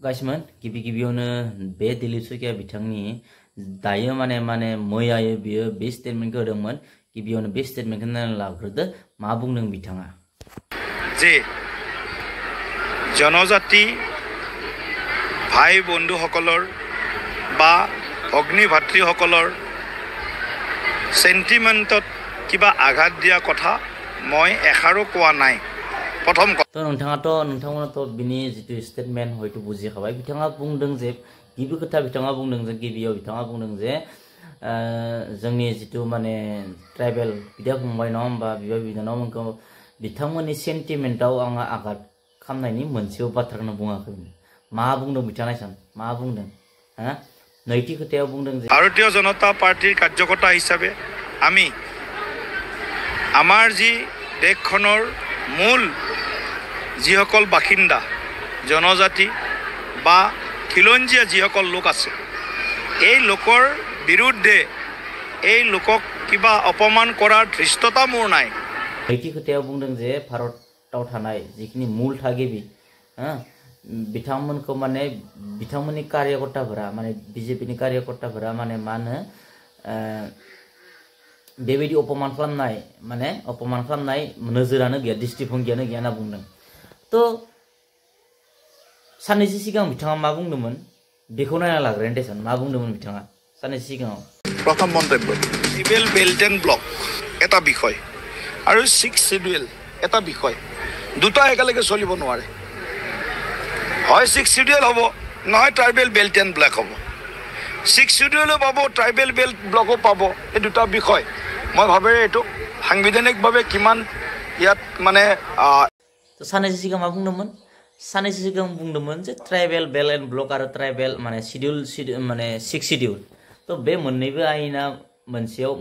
गाइसमोन गिबियावनो बे दिलीप शइकिया बिथांनि दायो माने मैयायो बियो बे स्टेटमेन्टखौ होदोंमोन गिबियावनो बे स्टेटमेन्टखौ नायना लाग्रोदो मा बुंदों बिथाङा जे जनजाति भाई बन्धुসকলৰ বা অগ্নি ভাতৃসকলৰ সেন্টিমেন্টত কিবা আঘাত দিয়া কথা মই এখাৰো কোৱা নাই प्रथम तो नोंथांमोनाथ' बिनि जितु स्टेटमेन्ट हयতো बुजिखाबाय बिथाङा बुंदों जे गिबि खोथा बिथाङा बुंदों जे गिबियाव बिथाङा बुंदों जे जोंनि जितु माने ट्राइबेल बिदा फंबाय नङा होमबा बिबा बिनानावमोनखौ बिथांमोननि सेन्टिमेन्टआव आङो आघात खालामनायनि मोनसेबो बाथ्राखौनो बुङाखैमोन मा बुंदों बिथाङा सान मा बुंदों हा नैथि खोथायाव बुंदों जे भारतीय जनता पार्टीर कार्यकर्ता हिसापे আমি আমাৰ যি দেশখনৰ মূল যিসকল বাসিন্দা জনজাতি বা খিলঞ্জীয়া যিসকল লোক আছে এই লোকৰ বিৰুদ্ধে এই লোকক কিবা অপমান কৰাৰ ধৃষ্টতা মোৰ নাই नैथि खोथायाव बुंदों जे भारताव थानाय जिखिनि मूल थागिबि बिथांमोनखौ माने बिथांमोननि कार्यकर्ताफोरा माने बिजेपिनि कार्यकर्ताफोरा माने मा होनो बेबायदि अपमान खालामनाय नोजोरानो गैया दृष्टिभंगियानो गैया होनना बुंदों तो साननैसो सिगां बिथाङा मा बुंदोंमोन बेखौ नायना लाग्रोनि देसन मा बुंदोंमोन बिथाङा साननैसो सिगाङाव प्रथम मन्तव्য ट्राइबेल बेल्ट एन्ड ब्लक এটা বিষয় আৰু 6 শিডিউল এটা বিষয় দুটা একেলগে চলিব নোৱাৰে হয় 6 শিডিউল হ'ব নহয় ট্ৰাইবেল বেল্ট এণ্ড ব্লক হ'ব 6 শিডিউলো পাব ট্ৰাইবেল বেল্ট ব্লকো পাব এই দুটা বিষয় মই ভাবে এটো সাংবিধানিকভাৱে কিমান ইয়াত মানে তো साननैसो सिगां मा बुंदोंमोन साननैसो सिगां बुंदोंमोन जे ट्राइबेल बेल्ट एन्ड ब्लक आरो ट्राइबेल माने शिडिउल माने 6 शिडिउल तो बे मोननैबो आयेना मोनसेयाव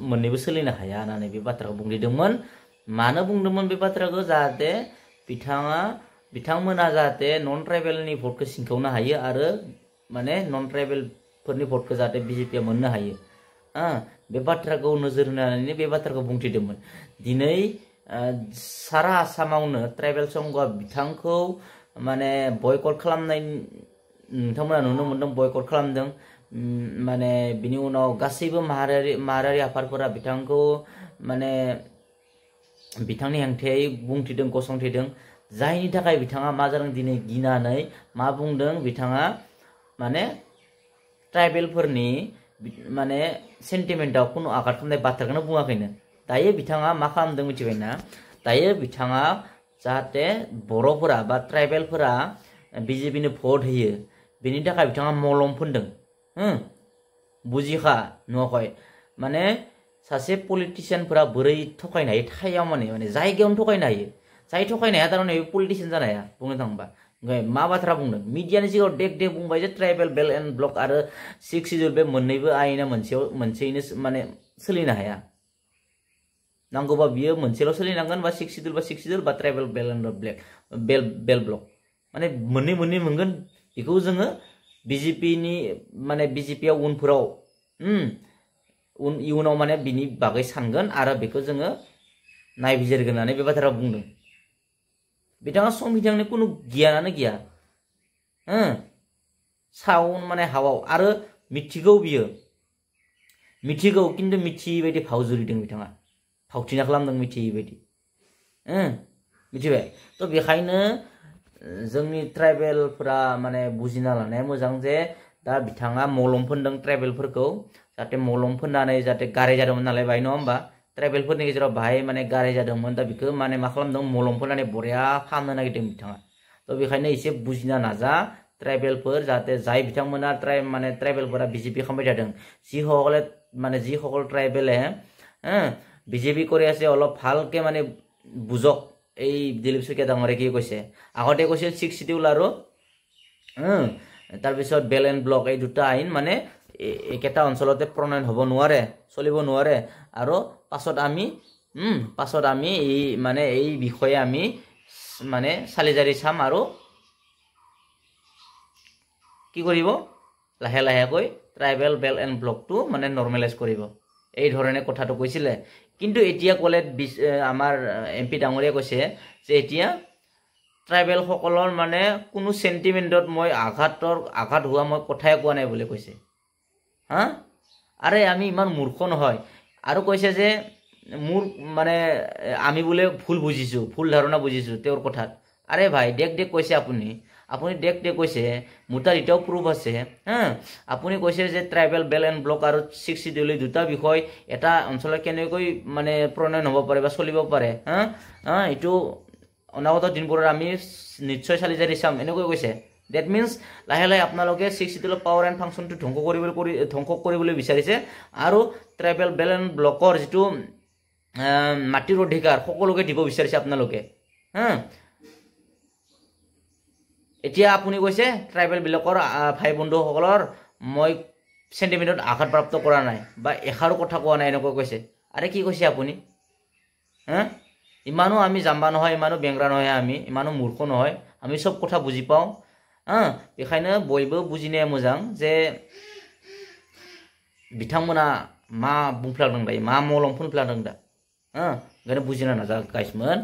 मोननैबो सोलिनो हाया होननानै बे बाथ्राखौ बुंदोंमोन मानो बुंदोंमोन बे बाथ्राखौ जाहाथे बिथांमोना जाहाथे नन ट्राइबेलनि भटखौ सिंखावनो हायो आरो माने नन ट्राइबेलफोरनि भटखौ जाहाथे बिजेपिया मोननो हायो बे बाथ्राखौ नोजोर होनानै बे बाथ्राखौ बुंथिदोंमोन दिनै सारा आसामावनो ट्राइबेल संघआ बिथांखौ माने बयकट खालामनाय नोंथांमोना नुनो मोनदों बयकट खालामदों माने बिनि उनाव गासैबो माहारियारि आफादफोरा बिथांखौ माने बिथांनि हेंथायै बुंथिदों गसंथिदों जायनि थाखाय बिथाङा मा जादों दिनै गिनानै मा बुंदों बिथाङा माने ट्राइबेलफोरनि माने सेन्टिमेन्टआव कोनो आघात खालामनाय बाथ्राखौनो बुङाखैनो दायो बिथाङा मा खालामदों मिथिबायना दायो बिथाङा जाहाथे बर'फोरा बा ट्राइबेलफोरा बिजेपिनो भट होयो बेनि थाखाय बिथाङा मलम फोनदों बुजिखा नुवाखै माने सासे पलिटिशियानफोरा बोरै थगायनो हायो थायाव माने जायगायावनो थगायनो हायो जाय थगायनो हाया थारमाने बे पलिटिशियान जानो हाया बुंनो थाङोबा मा बाथ्रा बुंदों मिडियानि सिगाङाव देख बुंबाय जे ट्राइबेल बेल्ट एन्ड ब्लक आरो 6 शिडिउल बे मोननैबो आयेना मोनसेयैनो माने सोलिनो हाया नांगौबा बियो मोनसेल' सोलिनांगोन बा 6 शिडिउल बा tribal belt end belt block माने मोननै मोनगोन बेखौ जोङो बिजेपिनि माने बिजेपिया उनफोराव इयुनाव माने बिनि बागै सानगोन आरो बेखौ जोङो नायबिजिरगोन होननानै बे बाथ्राखौ बुंदों बिथाङा संबिधाननि कोनो गियानानो गैया साउन माने हावाव आरो मिथिगौ बियो मिथिगौ खिन्थु मिथियै बायदि फाव जुरिदों बिथाङा फावथिना खालामदों मिथियै बायदि मिथिबाय तो बेखायनो जोंनि ट्राइबेलफोरा माने बुजिना लानाया मोजां जे दा बिथाङा मलम फोनदों ट्राइबेलफोरखौ जाहाथे मलम फोननानै जाहाथे गाराय जादोंमोन नालाय बाहाय नङा होमबा ट्राइबेलफोरनि गेजेराव बाहाय माने गाराय जादोंमोन दा बेखौ माने मा खालामदों मलम फोननानै बरिया खालामनो नागिरदों बिथाङा तो बेखायनो एसे बुजिना नाजा ट्राइबेलफोर जाहाथे जाय बिथांमोना माने ट्राइबेलफोरा बिजेपि खालामबाय थादों যিসকল ट्राइबेले বিজেপি কৰি আছে অলপ ভালকে মানে বুজক এই দিলীপ শইকীয়া ডাঙৰে কি কৈছে আগতে কৈছিল 6 শিডিউল আৰু তাৰপিছত বেল এণ্ড ব্লক এই দুটা আইন মানে একেটা অঞ্চলতে প্ৰণয়ন হ'ব নোৱাৰে চলিব নোৱাৰে আৰু পাছত আমি এই মানে এই বিষয়ে আমি মানে চালিজাৰি চাম আৰু কি কৰিব লাহে লাহেকৈ ট্ৰাইবেল বেল এণ্ড ব্লকটো মানে নৰ্মেলাইজ কৰিব এই ধৰণে কথাটো কৈছিলে কিন্তু এতিয়া কলে আমাৰ এমপি ডাঙৰীয়া কৈছে যে এতিয়া ট্ৰাইবেল সকলৰ মানে কোনো সেন্টিমেন্টত মই আঘাত হোৱা মই কথাই কোৱা নাই বুলি কৈছে হা আৰে আমি ইমান মূৰ্খ নহয় আৰু কৈছে যে মোৰ মানে আমি বোলে ভুল বুজিছো ভুল ধাৰণা বুজিছো তেওঁৰ কথাত আৰে ভাই দেখ কৈছে আপুনি দেখ কৈছে মোৰ তাৰ এটাও প্ৰুফ আছে হা আপুনি কৈছে যে ট্ৰাইবেল বেল এণ্ড ব্লক আৰু 6 শিডিউল দুটা বিষয় এটা অঞ্চলত কেনেকৈ মানে প্ৰণয়ন হ'ব পাৰে বা চলিব পাৰে হা এইটো অনাগত দিনবোৰত আমি নিশ্চয় চালি জাৰি চাম এনেকৈ কৈছে That means লাহে লাহে আপোনালোকে 6 শিডিউলৰ পাৱাৰ এণ্ড ফাংচনটো ধ্বংস কৰিবলৈ বিচাৰিছে আৰু ট্ৰাইবেল বেল এণ্ড ব্লকৰ যিটো মাটিৰ অধিকাৰ সকলোকে দিব বিচাৰিছে আপোনালোকে হা এতিয়া আপুনি কৈছে ট্ৰাইবেল ব্লকৰ ভাই বন্ধুসকলৰ মই সেন্টিমেন্টত আঘাতপ্ৰাপ্ত কৰা নাই বা এখাৰো কথা কোৱা নাই এনেকৈ কৈছে আৰে কি কৈছে আপুনি হা ইমানো আমি জাম্বা নহয় ইমানো বেংৰা নহয় আমি ইমানো মূৰ্খ নহয় আমি সব কথা বুজি পাওঁ बेखायनो बयबो बुजिनाया मोजां जे बिथांमोना मा बुंफ्लांदों दायो मा मलम फुनफ्लांदों दा ओंखायनो बुजिनो नाजा गाइसमोन